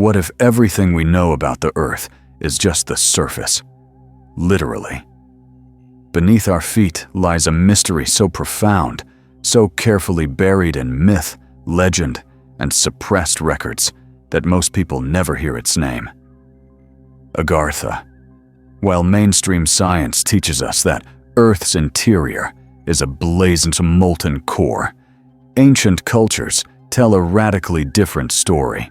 What if everything we know about the Earth is just the surface? Literally. Beneath our feet lies a mystery so profound, so carefully buried in myth, legend, and suppressed records that most people never hear its name. Agartha. While mainstream science teaches us that Earth's interior is a blazing molten core, ancient cultures tell a radically different story.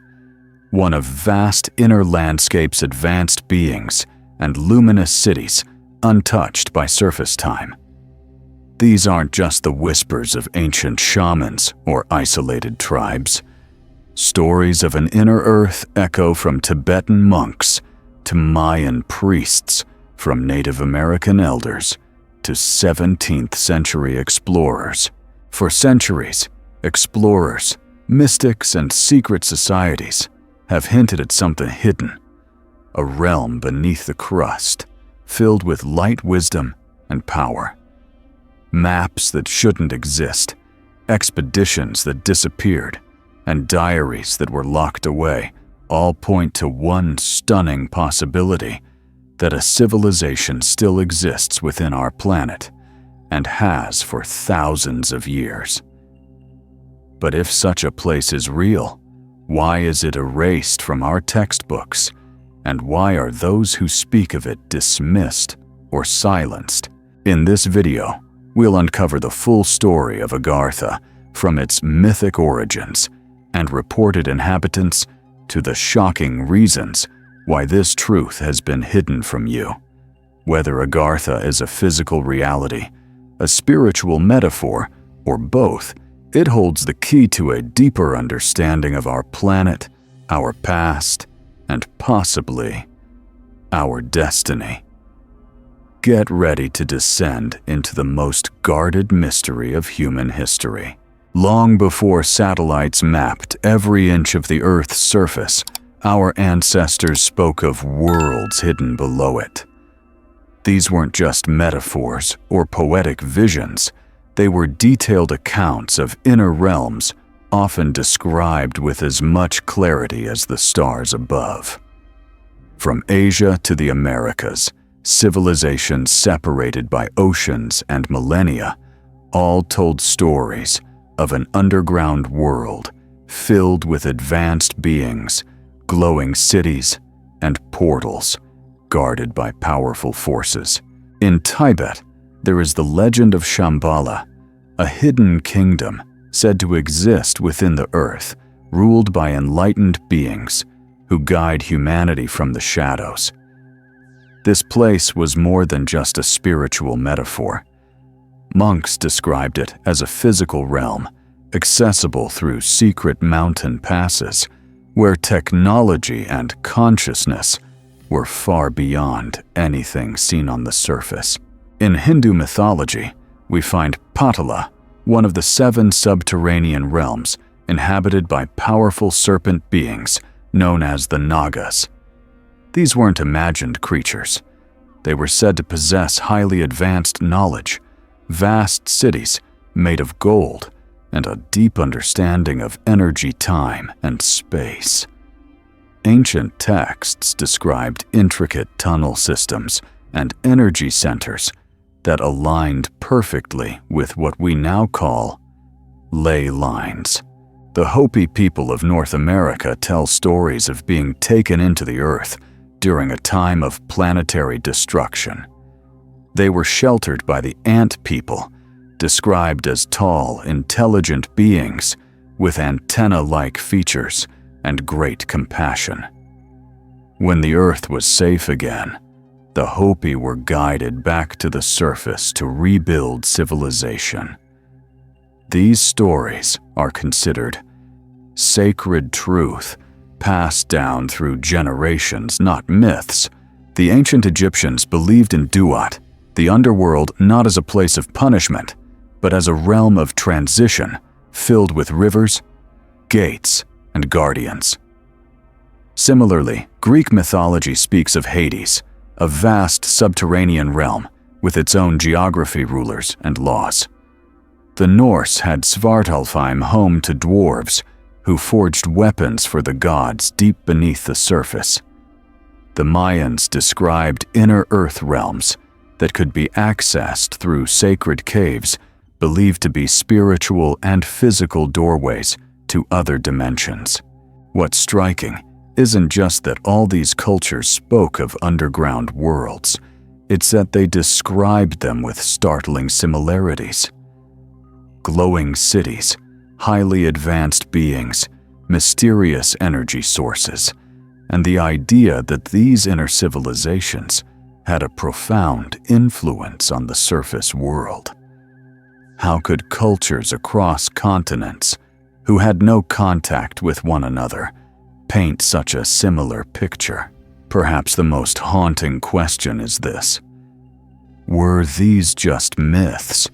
One of vast inner landscapes, advanced beings, and luminous cities untouched by surface time. These aren't just the whispers of ancient shamans or isolated tribes. Stories of an inner Earth echo from Tibetan monks to Mayan priests, from Native American elders to 17th century explorers. For centuries, explorers, mystics, and secret societies have hinted at something hidden, a realm beneath the crust, filled with light, wisdom, and power. Maps that shouldn't exist, expeditions that disappeared, and diaries that were locked away all point to one stunning possibility: that a civilization still exists within our planet, and has for thousands of years. But if such a place is real, why is it erased from our textbooks? And why are those who speak of it dismissed or silenced? In this video, we'll uncover the full story of Agartha, from its mythic origins and reported inhabitants to the shocking reasons why this truth has been hidden from you. Whether Agartha is a physical reality, a spiritual metaphor, or both, it holds the key to a deeper understanding of our planet, our past, and possibly our destiny. Get ready to descend into the most guarded mystery of human history. Long before satellites mapped every inch of the Earth's surface, our ancestors spoke of worlds hidden below it. These weren't just metaphors or poetic visions. They were detailed accounts of inner realms, often described with as much clarity as the stars above. From Asia to the Americas, civilizations separated by oceans and millennia, all told stories of an underground world filled with advanced beings, glowing cities, and portals guarded by powerful forces. In Tibet, there is the legend of Shambhala, a hidden kingdom said to exist within the earth, ruled by enlightened beings who guide humanity from the shadows. This place was more than just a spiritual metaphor. Monks described it as a physical realm, accessible through secret mountain passes, where technology and consciousness were far beyond anything seen on the surface. In Hindu mythology, we find Patala, one of the 7 subterranean realms inhabited by powerful serpent beings known as the Nagas. These weren't imagined creatures. They were said to possess highly advanced knowledge, vast cities made of gold, and a deep understanding of energy, time, and space. Ancient texts described intricate tunnel systems and energy centers that aligned perfectly with what we now call ley lines. The Hopi people of North America tell stories of being taken into the earth during a time of planetary destruction. They were sheltered by the ant people, described as tall, intelligent beings with antenna-like features and great compassion. When the earth was safe again, the Hopi were guided back to the surface to rebuild civilization. These stories are considered sacred truth, passed down through generations, not myths. The ancient Egyptians believed in Duat, the underworld, not as a place of punishment, but as a realm of transition filled with rivers, gates, and guardians. Similarly, Greek mythology speaks of Hades, a vast subterranean realm with its own geography, rulers, and laws. The Norse had Svartalfheim, home to dwarves, who forged weapons for the gods deep beneath the surface. The Mayans described inner earth realms that could be accessed through sacred caves believed to be spiritual and physical doorways to other dimensions. What's striking isn't just that all these cultures spoke of underground worlds, it's that they described them with startling similarities. Glowing cities, highly advanced beings, mysterious energy sources, and the idea that these inner civilizations had a profound influence on the surface world. How could cultures across continents, who had no contact with one another, paint such a similar picture? Perhaps the most haunting question is this: were these just myths,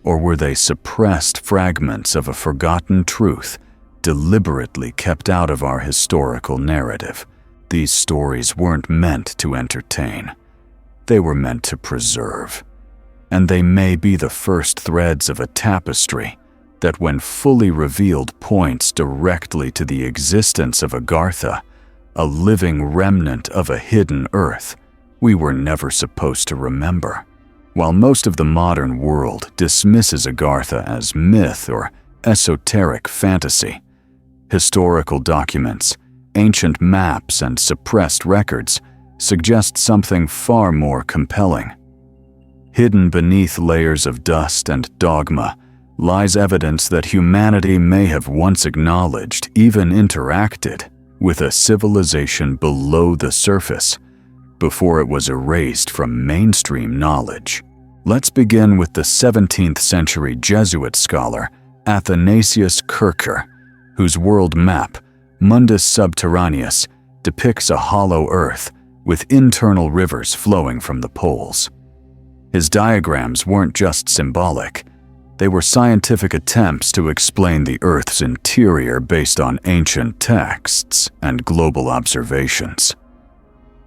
or were they suppressed fragments of a forgotten truth deliberately kept out of our historical narrative? These stories weren't meant to entertain. They were meant to preserve. And they may be the first threads of a tapestry that, when fully revealed, points directly to the existence of Agartha, a living remnant of a hidden earth we were never supposed to remember. While most of the modern world dismisses Agartha as myth or esoteric fantasy, historical documents, ancient maps, and suppressed records suggest something far more compelling. Hidden beneath layers of dust and dogma lies evidence that humanity may have once acknowledged, even interacted, with a civilization below the surface before it was erased from mainstream knowledge. Let's begin with the 17th century Jesuit scholar Athanasius Kircher, whose world map, Mundus Subterraneus, depicts a hollow earth with internal rivers flowing from the poles. His diagrams weren't just symbolic, they were scientific attempts to explain the Earth's interior based on ancient texts and global observations.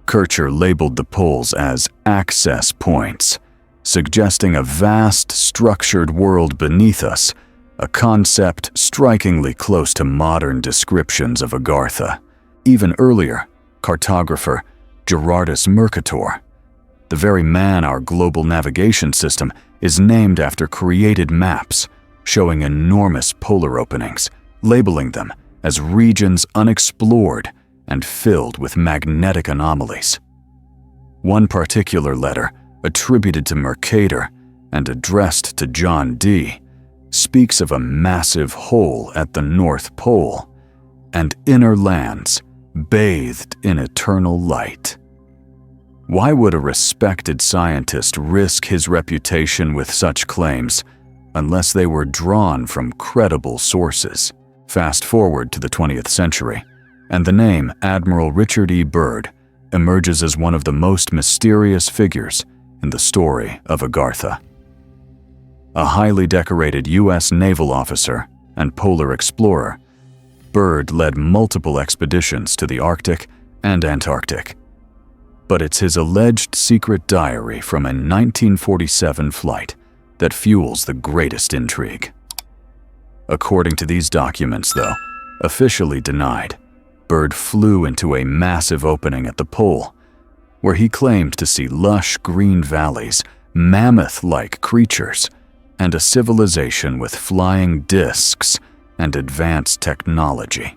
Kircher labeled the poles as access points, suggesting a vast, structured world beneath us, a concept strikingly close to modern descriptions of Agartha. Even earlier, cartographer Gerardus Mercator, the very man our global navigation system is named after, created maps showing enormous polar openings, labeling them as regions unexplored and filled with magnetic anomalies. One particular letter, attributed to Mercator and addressed to John Dee, speaks of a massive hole at the North Pole and inner lands bathed in eternal light. Why would a respected scientist risk his reputation with such claims unless they were drawn from credible sources? Fast forward to the 20th century, and the name Admiral Richard E. Byrd emerges as one of the most mysterious figures in the story of Agartha. A highly decorated U.S. naval officer and polar explorer, Byrd led multiple expeditions to the Arctic and Antarctic. But it's his alleged secret diary from a 1947 flight that fuels the greatest intrigue. According to these documents, though officially denied, Byrd flew into a massive opening at the pole, where he claimed to see lush green valleys, mammoth-like creatures, and a civilization with flying discs and advanced technology.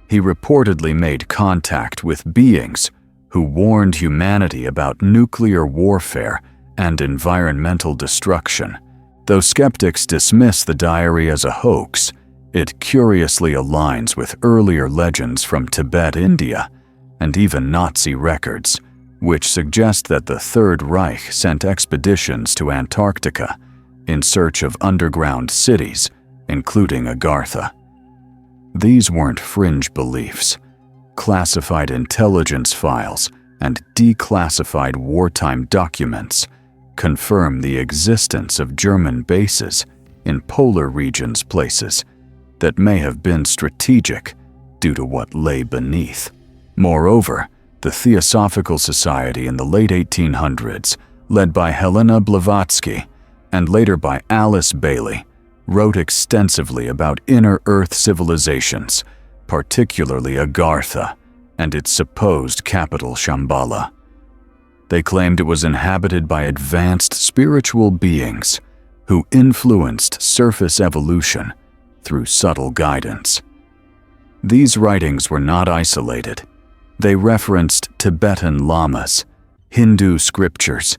He reportedly made contact with beings who warned humanity about nuclear warfare and environmental destruction. Though skeptics dismiss the diary as a hoax, it curiously aligns with earlier legends from Tibet, India, and even Nazi records, which suggest that the Third Reich sent expeditions to Antarctica in search of underground cities, including Agartha. These weren't fringe beliefs. Classified intelligence files and declassified wartime documents confirm the existence of German bases in polar regions, places that may have been strategic due to what lay beneath. Moreover, the Theosophical Society in the late 1800s, led by Helena Blavatsky and later by Alice Bailey, wrote extensively about inner Earth civilizations, particularly Agartha and its supposed capital Shambhala. They claimed it was inhabited by advanced spiritual beings who influenced surface evolution through subtle guidance. These writings were not isolated. They referenced Tibetan lamas, Hindu scriptures,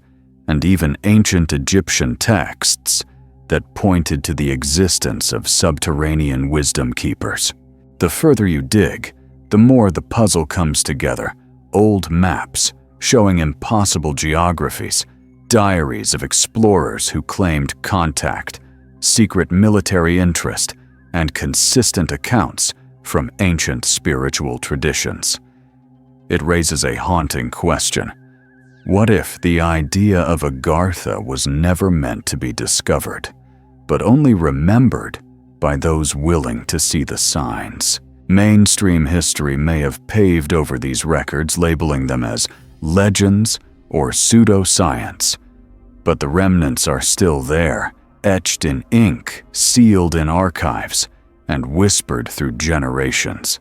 and even ancient Egyptian texts that pointed to the existence of subterranean wisdom keepers. The further you dig, the more the puzzle comes together. Old maps showing impossible geographies, diaries of explorers who claimed contact, secret military interest, and consistent accounts from ancient spiritual traditions. It raises a haunting question. What if the idea of Agartha was never meant to be discovered, but only remembered by those willing to see the signs? Mainstream history may have paved over these records, labeling them as legends or pseudoscience, but the remnants are still there, etched in ink, sealed in archives, and whispered through generations.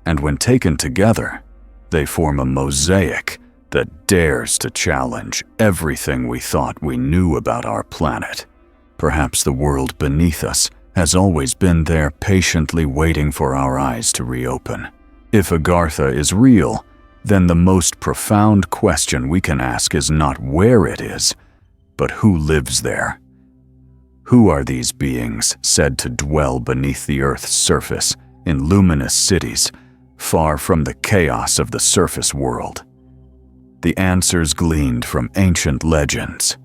And when taken together, they form a mosaic that dares to challenge everything we thought we knew about our planet. Perhaps the world beneath us has always been there, patiently waiting for our eyes to reopen. If Agartha is real, then the most profound question we can ask is not where it is, but who lives there. Who are these beings said to dwell beneath the Earth's surface in luminous cities, far from the chaos of the surface world? The answers gleaned from ancient legends,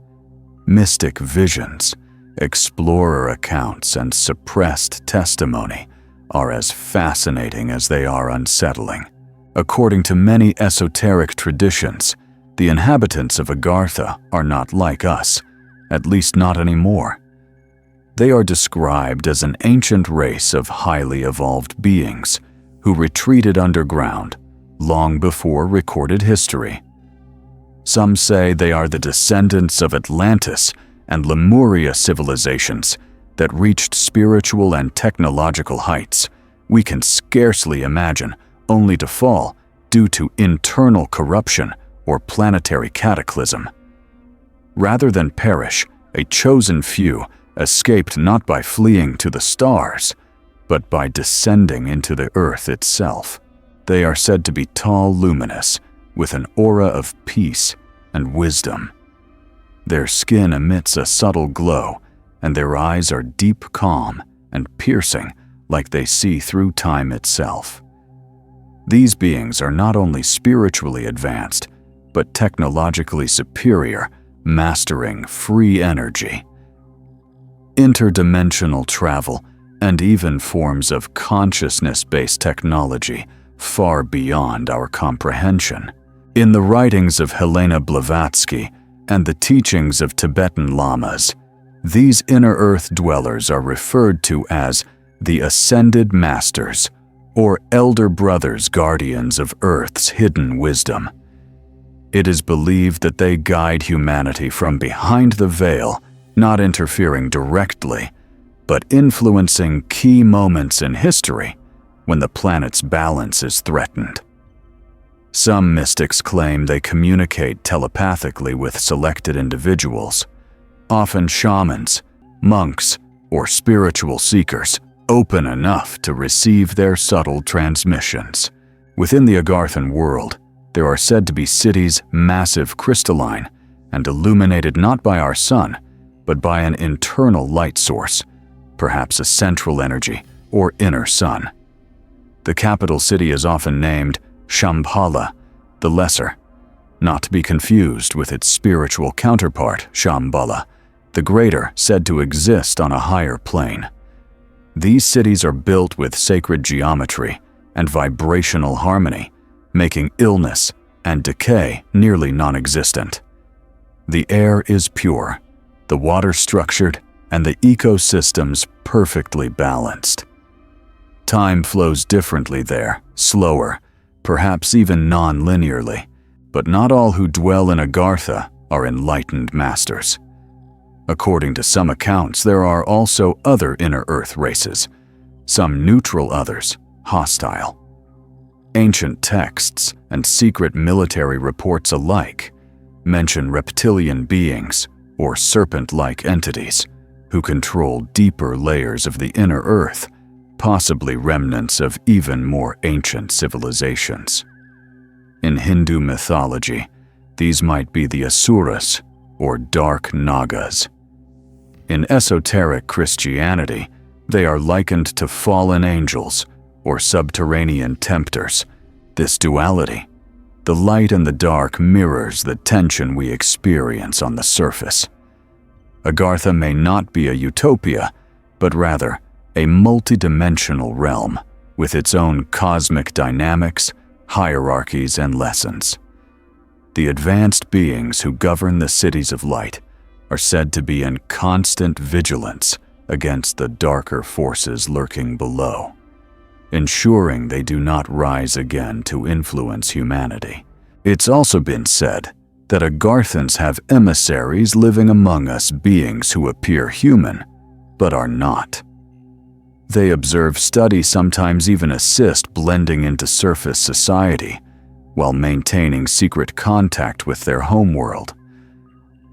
mystic visions, explorer accounts, and suppressed testimony are as fascinating as they are unsettling. According to many esoteric traditions, the inhabitants of Agartha are not like us, at least not anymore. They are described as an ancient race of highly evolved beings who retreated underground long before recorded history. Some say they are the descendants of Atlantis and Lemuria civilizations that reached spiritual and technological heights we can scarcely imagine, only to fall due to internal corruption or planetary cataclysm. Rather than perish, a chosen few escaped not by fleeing to the stars, but by descending into the earth itself. They are said to be tall, luminous, with an aura of peace and wisdom. Their skin emits a subtle glow, and their eyes are deep calm and piercing, like they see through time itself. These beings are not only spiritually advanced, but technologically superior, mastering free energy, interdimensional travel, and even forms of consciousness-based technology far beyond our comprehension. In the writings of Helena Blavatsky and the teachings of Tibetan lamas, these inner earth dwellers are referred to as the Ascended Masters, or Elder Brothers, guardians of Earth's hidden wisdom. It is believed that they guide humanity from behind the veil, not interfering directly, but influencing key moments in history when the planet's balance is threatened. Some mystics claim they communicate telepathically with selected individuals, often shamans, monks, or spiritual seekers, open enough to receive their subtle transmissions. Within the Agarthan world, there are said to be cities massive, crystalline, and illuminated not by our sun, but by an internal light source, perhaps a central energy or inner sun. The capital city is often named Shambhala, the Lesser, not to be confused with its spiritual counterpart, Shambhala, the Greater, said to exist on a higher plane. These cities are built with sacred geometry and vibrational harmony, making illness and decay nearly non-existent. The air is pure, the water structured, and the ecosystems perfectly balanced. Time flows differently there, slower, perhaps even non-linearly, but not all who dwell in Agartha are enlightened masters. According to some accounts, there are also other inner Earth races, some neutral, others hostile. Ancient texts and secret military reports alike mention reptilian beings or serpent-like entities who control deeper layers of the inner Earth, possibly remnants of even more ancient civilizations. In Hindu mythology, these might be the Asuras or dark Nagas. In esoteric Christianity, they are likened to fallen angels or subterranean tempters. This duality, the light and the dark, mirrors the tension we experience on the surface. Agartha may not be a utopia, but rather a multidimensional realm with its own cosmic dynamics, hierarchies, and lessons. The advanced beings who govern the cities of light are said to be in constant vigilance against the darker forces lurking below, ensuring they do not rise again to influence humanity. It's also been said that Agarthans have emissaries living among us, beings who appear human, but are not. They observe, study, sometimes even assist blending into surface society, while maintaining secret contact with their homeworld.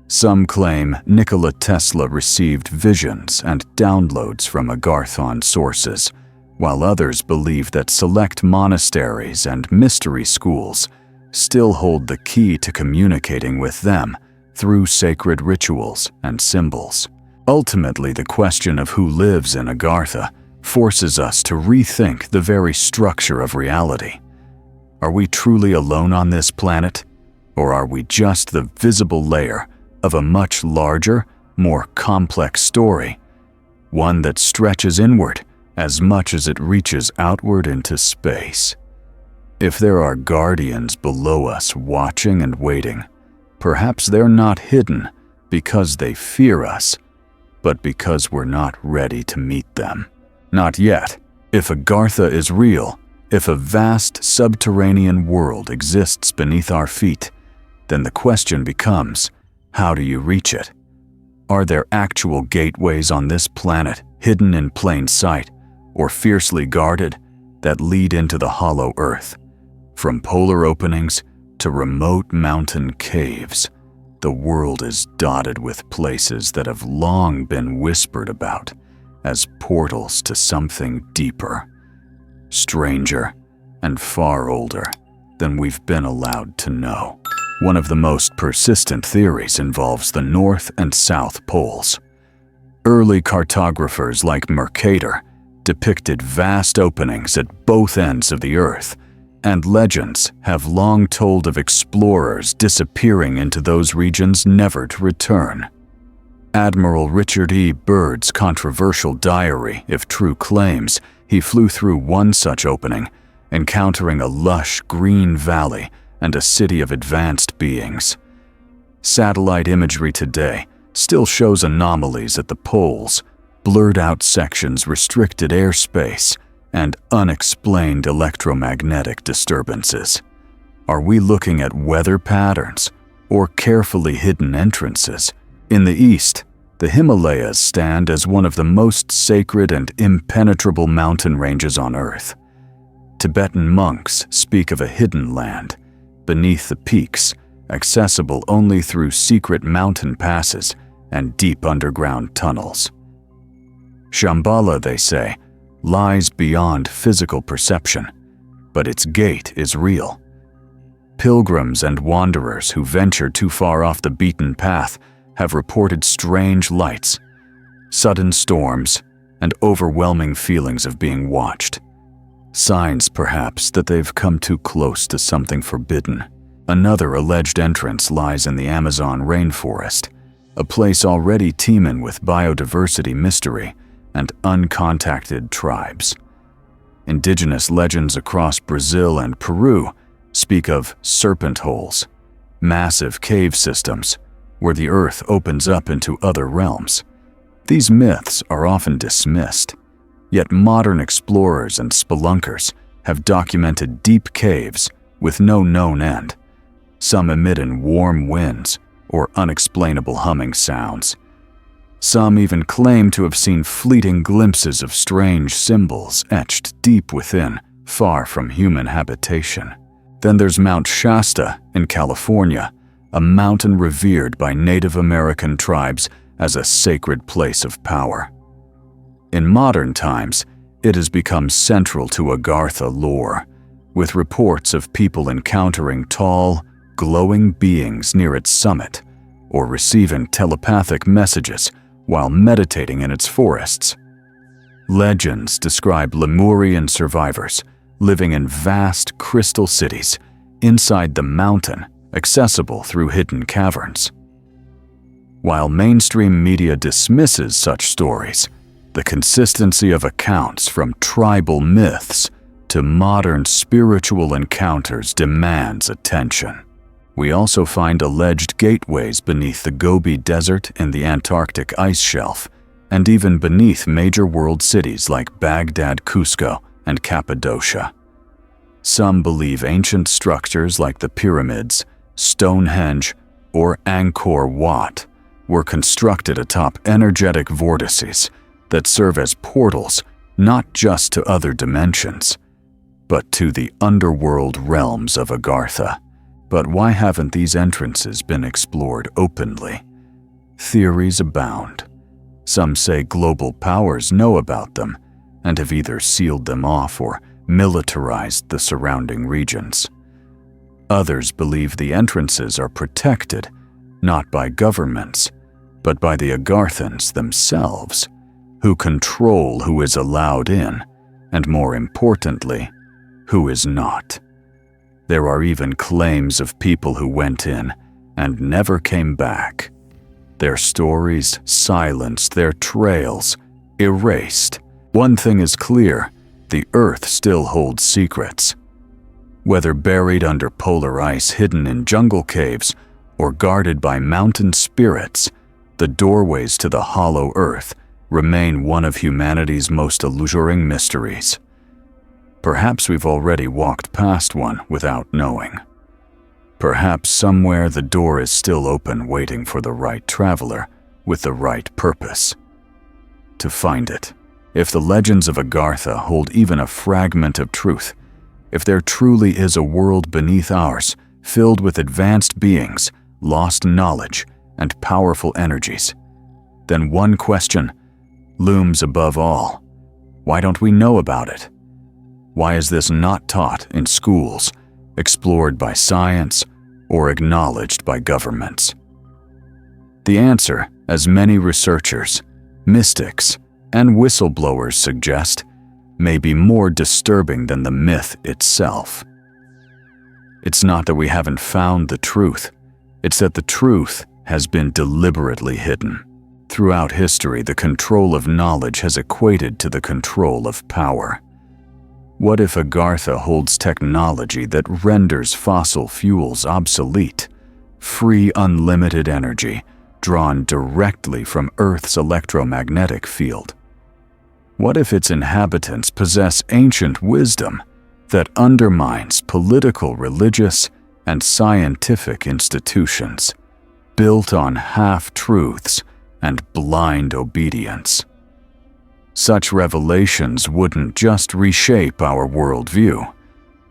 Some claim Nikola Tesla received visions and downloads from Agarthan sources, while others believe that select monasteries and mystery schools still hold the key to communicating with them through sacred rituals and symbols. Ultimately, the question of who lives in Agartha forces us to rethink the very structure of reality. Are we truly alone on this planet, or are we just the visible layer of a much larger, more complex story, one that stretches inward as much as it reaches outward into space? If there are guardians below us watching and waiting, perhaps they're not hidden because they fear us, but because we're not ready to meet them. Not yet. If Agartha is real, if a vast subterranean world exists beneath our feet, then the question becomes, how do you reach it? Are there actual gateways on this planet, hidden in plain sight, or fiercely guarded, that lead into the hollow earth? From polar openings to remote mountain caves, the world is dotted with places that have long been whispered about as portals to something deeper, stranger, and far older than we've been allowed to know. One of the most persistent theories involves the North and South Poles. Early cartographers like Mercator depicted vast openings at both ends of the Earth, and legends have long told of explorers disappearing into those regions never to return. Admiral Richard E. Byrd's controversial diary, if true, claims he flew through one such opening, encountering a lush green valley and a city of advanced beings. Satellite imagery today still shows anomalies at the poles, blurred-out sections, restricted airspace, and unexplained electromagnetic disturbances. Are we looking at weather patterns or carefully hidden entrances? In the east, the Himalayas stand as one of the most sacred and impenetrable mountain ranges on Earth. Tibetan monks speak of a hidden land beneath the peaks, accessible only through secret mountain passes and deep underground tunnels. Shambhala, they say, lies beyond physical perception, but its gate is real. Pilgrims and wanderers who venture too far off the beaten path have reported strange lights, sudden storms, and overwhelming feelings of being watched. Signs, perhaps, that they've come too close to something forbidden. Another alleged entrance lies in the Amazon rainforest, a place already teeming with biodiversity mystery and uncontacted tribes. Indigenous legends across Brazil and Peru speak of serpent holes, massive cave systems where the earth opens up into other realms. These myths are often dismissed, yet modern explorers and spelunkers have documented deep caves with no known end, some emit in warm winds or unexplainable humming sounds. Some even claim to have seen fleeting glimpses of strange symbols etched deep within, far from human habitation. Then there's Mount Shasta in California, a mountain revered by Native American tribes as a sacred place of power. In modern times, it has become central to Agartha lore, with reports of people encountering tall, glowing beings near its summit, or receiving telepathic messages while meditating in its forests. Legends describe Lemurian survivors living in vast crystal cities inside the mountain, accessible through hidden caverns. While mainstream media dismisses such stories, the consistency of accounts from tribal myths to modern spiritual encounters demands attention. We also find alleged gateways beneath the Gobi Desert in the Antarctic ice shelf, and even beneath major world cities like Baghdad, Cusco, and Cappadocia. Some believe ancient structures like the pyramids, Stonehenge, or Angkor Wat were constructed atop energetic vortices that serve as portals not just to other dimensions, but to the underworld realms of Agartha. But why haven't these entrances been explored openly? Theories abound. Some say global powers know about them and have either sealed them off or militarized the surrounding regions. Others believe the entrances are protected, not by governments, but by the Agarthans themselves, who control who is allowed in, and more importantly, who is not. There are even claims of people who went in and never came back. Their stories silenced, their trails erased. One thing is clear, the Earth still holds secrets. Whether buried under polar ice, hidden in jungle caves, or guarded by mountain spirits, the doorways to the hollow Earth remain one of humanity's most alluring mysteries. Perhaps we've already walked past one without knowing. Perhaps somewhere the door is still open, waiting for the right traveler with the right purpose to find it. If the legends of Agartha hold even a fragment of truth, if there truly is a world beneath ours, filled with advanced beings, lost knowledge, and powerful energies, then one question looms above all. Why don't we know about it? Why is this not taught in schools, explored by science, or acknowledged by governments? The answer, as many researchers, mystics, and whistleblowers suggest, may be more disturbing than the myth itself. It's not that we haven't found the truth, it's that the truth has been deliberately hidden. Throughout history, the control of knowledge has equated to the control of power. What if Agartha holds technology that renders fossil fuels obsolete, free unlimited energy drawn directly from Earth's electromagnetic field? What if its inhabitants possess ancient wisdom that undermines political, religious, and scientific institutions, built on half-truths and blind obedience? Such revelations wouldn't just reshape our worldview,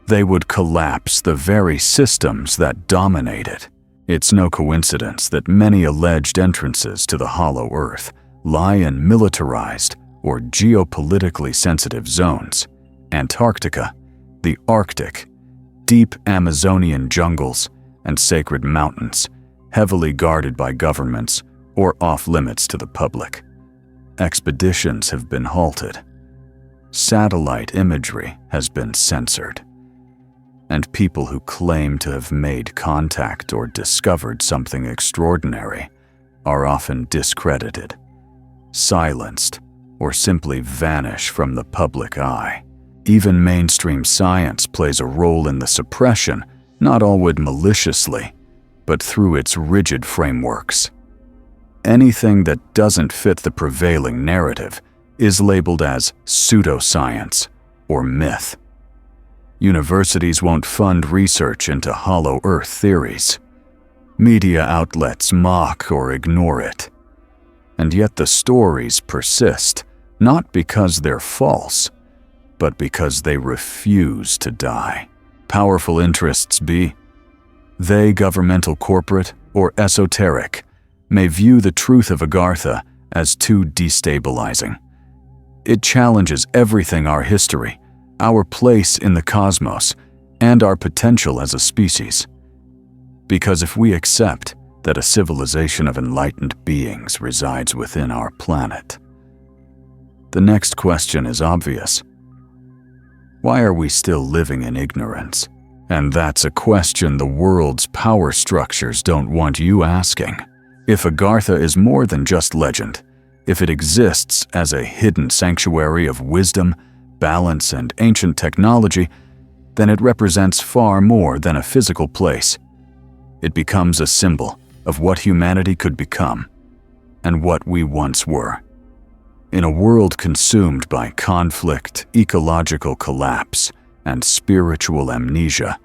they would collapse the very systems that dominate it. It's no coincidence that many alleged entrances to the hollow Earth lie in militarized or geopolitically sensitive zones: Antarctica, the Arctic, deep Amazonian jungles, and sacred mountains, heavily guarded by governments or off-limits to the public. Expeditions have been halted. Satellite imagery has been censored. And people who claim to have made contact or discovered something extraordinary are often discredited, silenced, or simply vanish from the public eye. Even mainstream science plays a role in the suppression, not always maliciously, but through its rigid frameworks. Anything that doesn't fit the prevailing narrative is labeled as pseudoscience or myth. Universities won't fund research into hollow Earth theories. Media outlets mock or ignore it. And yet the stories persist, not because they're false, but because they refuse to die. Powerful interests be they governmental, corporate, or esoteric, may view the truth of Agartha as too destabilizing. It challenges everything: our history, our place in the cosmos, and our potential as a species. Because if we accept that a civilization of enlightened beings resides within our planet, the next question is obvious. Why are we still living in ignorance? And that's a question the world's power structures don't want you asking. If Agartha is more than just legend, if it exists as a hidden sanctuary of wisdom, balance, and ancient technology, then it represents far more than a physical place. It becomes a symbol of what humanity could become and what we once were. In a world consumed by conflict, ecological collapse, and spiritual amnesia,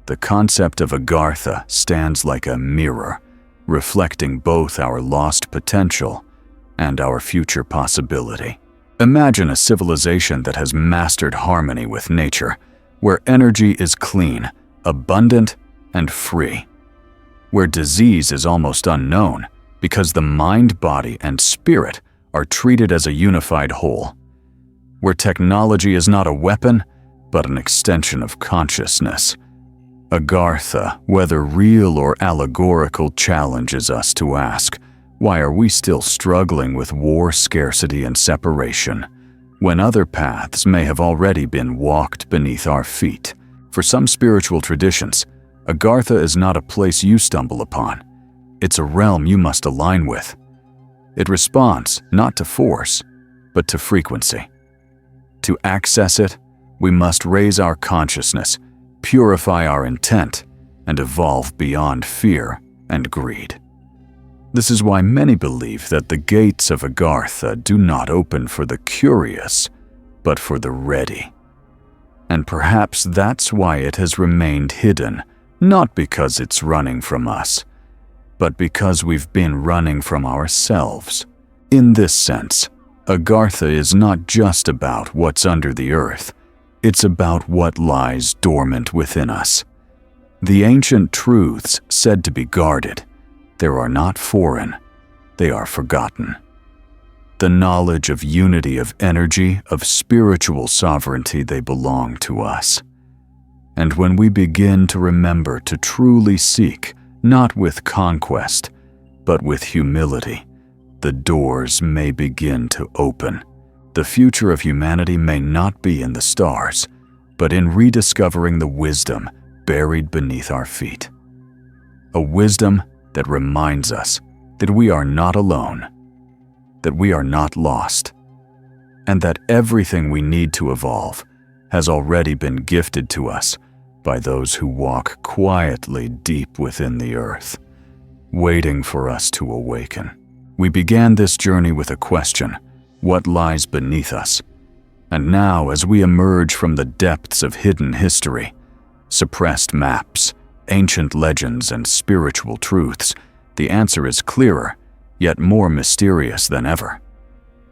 the concept of Agartha stands like a mirror, reflecting both our lost potential and our future possibility. Imagine a civilization that has mastered harmony with nature, where energy is clean, abundant, and free, where disease is almost unknown because the mind, body, and spirit are treated as a unified whole, where technology is not a weapon, but an extension of consciousness. Agartha, whether real or allegorical, challenges us to ask, why are we still struggling with war, scarcity, and separation, when other paths may have already been walked beneath our feet? For some spiritual traditions, Agartha is not a place you stumble upon. It's a realm you must align with. It responds not to force, but to frequency. To access it, we must raise our consciousness, purify our intent, and evolve beyond fear and greed. This is why many believe that the gates of Agartha do not open for the curious, but for the ready. And perhaps that's why it has remained hidden, not because it's running from us, but because we've been running from ourselves. In this sense, Agartha is not just about what's under the earth, it's about what lies dormant within us. The ancient truths said to be guarded, they are not foreign, they are forgotten. The knowledge of unity of energy, of spiritual sovereignty, they belong to us. And when we begin to remember to truly seek, not with conquest, but with humility, the doors may begin to open. The future of humanity may not be in the stars, but in rediscovering the wisdom buried beneath our feet. A wisdom that reminds us that we are not alone, that we are not lost, and that everything we need to evolve has already been gifted to us by those who walk quietly deep within the earth, waiting for us to awaken. We began this journey with a question: what lies beneath us? And now, as we emerge from the depths of hidden history, suppressed maps, ancient legends, and spiritual truths, the answer is clearer, yet more mysterious than ever.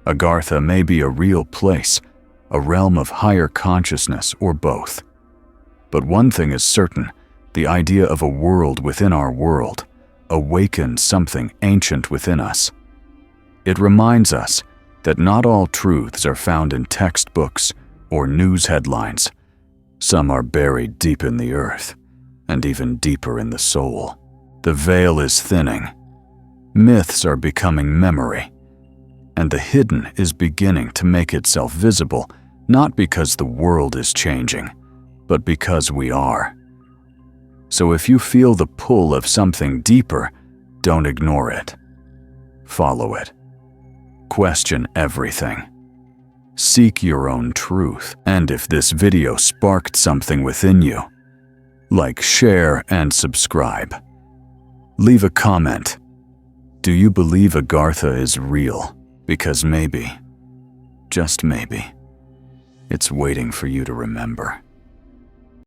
Agartha may be a real place, a realm of higher consciousness, or both. But one thing is certain: the idea of a world within our world awakens something ancient within us. It reminds us that not all truths are found in textbooks or news headlines. Some are buried deep in the earth, and even deeper in the soul. The veil is thinning. Myths are becoming memory, and the hidden is beginning to make itself visible, not because the world is changing, but because we are. So if you feel the pull of something deeper, don't ignore it. Follow it. Question everything. Seek your own truth. And if this video sparked something within you, like, share, and subscribe. Leave a comment. Do you believe Agartha is real? Because maybe, just maybe, it's waiting for you to remember.